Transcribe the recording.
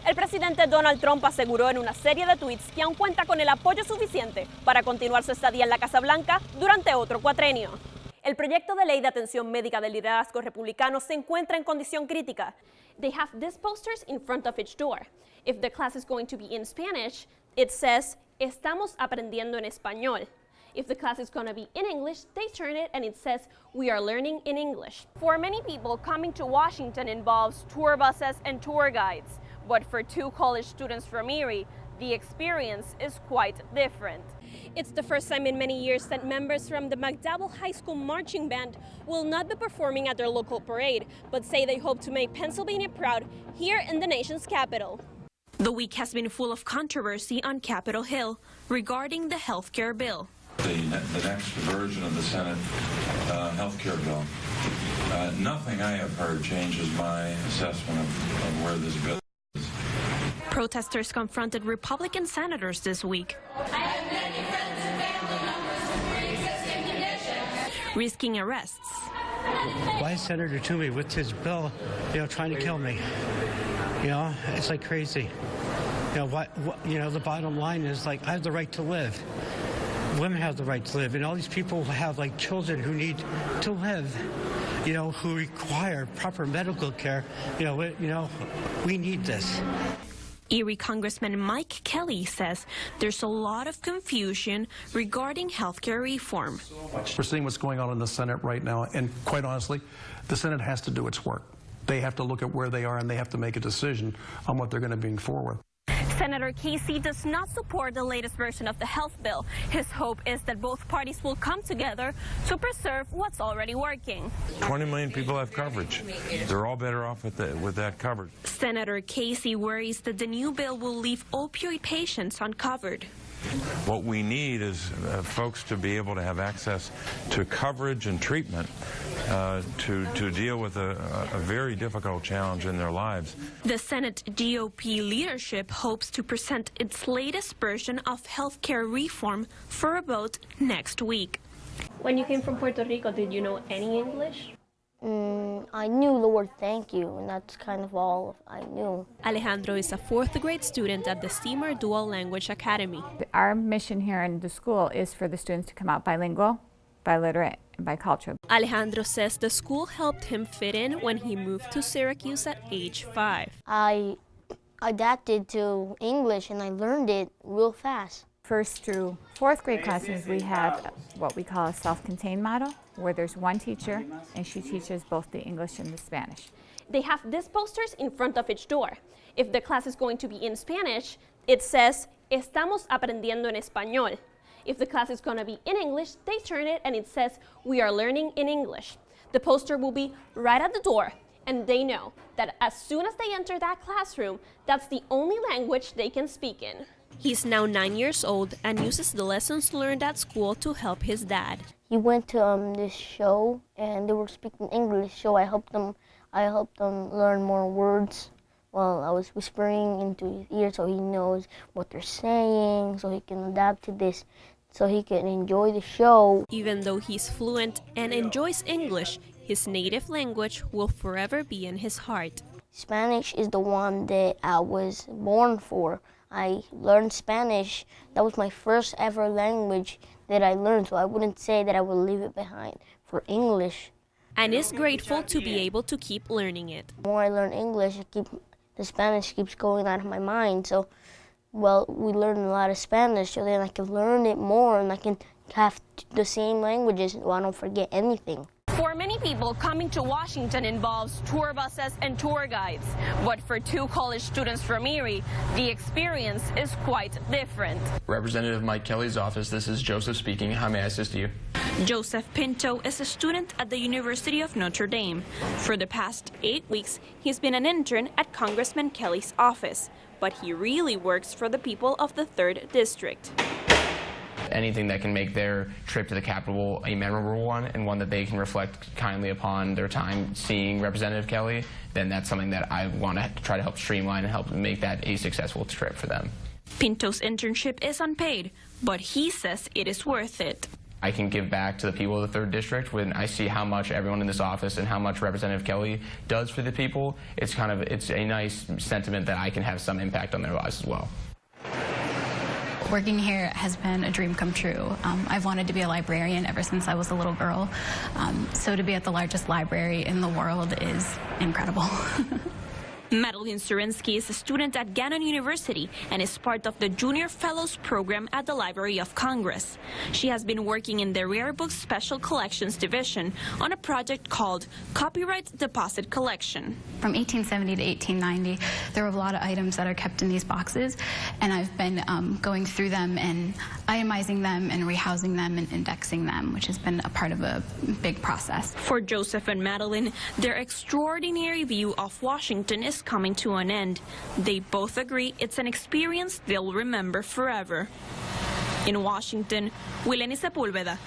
El presidente Donald Trump aseguró en una serie de tweets que aún cuenta con el apoyo suficiente para continuar su estadía en la Casa Blanca durante otro cuatrenio. El proyecto de ley de atención médica del liderazgo republicano se encuentra en condición crítica. They have these posters in front of each door. If the class is going to be in Spanish, it says, "Estamos aprendiendo en español." If the class is going to be in English, they turn it and it says, "We are learning in English." For many people, coming to Washington involves tour buses and tour guides. But for two college students from Erie, the experience is quite different. It's the first time in many years that members from the McDowell High School marching band will not be performing at their local parade, but say they hope to make Pennsylvania proud here in the nation's capital. The week has been full of controversy on Capitol Hill regarding the health care bill. The next version of the Senate health care bill. Nothing I have heard changes my assessment of where this bill is. Protesters confronted Republican senators this week, I have many friends and family members with pre-existing conditions, risking arrests. Why is Senator Toomey with his bill, trying to kill me? It's like crazy. The bottom line is, like, I have the right to live. Women have the right to live, and all these people have, like, children who need to live, who require proper medical care. We need this. Erie Congressman Mike Kelly says there's a lot of confusion regarding health care reform. We're seeing what's going on in the Senate right now, and quite honestly, the Senate has to do its work. They have to look at where they are, and they have to make a decision on what they're going to bring forward. Senator Casey does not support the latest version of the health bill. His hope is that both parties will come together to preserve what's already working. 20 million people have coverage. They're all better off with that coverage. Senator Casey worries that the new bill will leave opioid patients uncovered. What we need is folks to be able to have access to coverage and treatment to deal with a very difficult challenge in their lives. The Senate GOP leadership hopes to present its latest version of health care reform for a vote next week. When you came from Puerto Rico, did you know any English? I knew the word thank you, and that's kind of all I knew. Alejandro is a 4th grade student at the Steamer Dual Language Academy. Our mission here in the school is for the students to come out bilingual, biliterate, and bicultural. Alejandro says the school helped him fit in when he moved to Syracuse at age 5. I adapted to English, and I learned it real fast. 1st through 4th grade classes, we have what we call a self-contained model, where there's one teacher, and she teaches both the English and the Spanish. They have these posters in front of each door. If the class is going to be in Spanish, it says, "Estamos aprendiendo en español." If the class is going to be in English, they turn it and it says, "We are learning in English." The poster will be right at the door, and they know that as soon as they enter that classroom, that's the only language they can speak in. He's now 9 years old and uses the lessons learned at school to help his dad. He went to this show, and they were speaking English, so I helped them learn more words while I was whispering into his ear, so he knows what they're saying, so he can adapt to this, so he can enjoy the show. Even though he's fluent and enjoys English, his native language will forever be in his heart. Spanish is the one that I was born for. I learned Spanish. That was my first ever language that I learned, so I wouldn't say that I would leave it behind for English. And is grateful to be able to keep learning it. The more I learn English, the Spanish keeps going out of my mind. So, we learn a lot of Spanish, so then I can learn it more, and I can have the same languages so I don't forget anything. For many people, coming to Washington involves tour buses and tour guides. But for two college students from Erie, the experience is quite different. Representative Mike Kelly's office, this is Joseph speaking. How may I assist you? Joseph Pinto is a student at the University of Notre Dame. For the past 8 weeks, he's been an intern at Congressman Kelly's office. But he really works for the people of the 3rd District. Anything that can make their trip to the Capitol a memorable one and one that they can reflect kindly upon their time seeing Representative Kelly, then that's something that I want to try to help streamline and help make that a successful trip for them. Pinto's internship is unpaid, but he says it is worth it. I can give back to the people of the 3rd District when I see how much everyone in this office and how much Representative Kelly does for the people. It's a nice sentiment that I can have some impact on their lives as well. Working here has been a dream come true. I've wanted to be a librarian ever since I was a little girl. So to be at the largest library in the world is incredible. Madeline Surinsky is a student at Gannon University and is part of the Junior Fellows program at the Library of Congress. She has been working in the Rare Books Special Collections Division on a project called Copyright Deposit Collection. From 1870 to 1890, there were a lot of items that are kept in these boxes, and I've been going through them and itemizing them and rehousing them and indexing them, which has been a part of a big process. For Joseph and Madeline, their extraordinary view of Washington is coming to an end. They both agree it's an experience they'll remember forever. In Washington, Wilenie Sepulveda,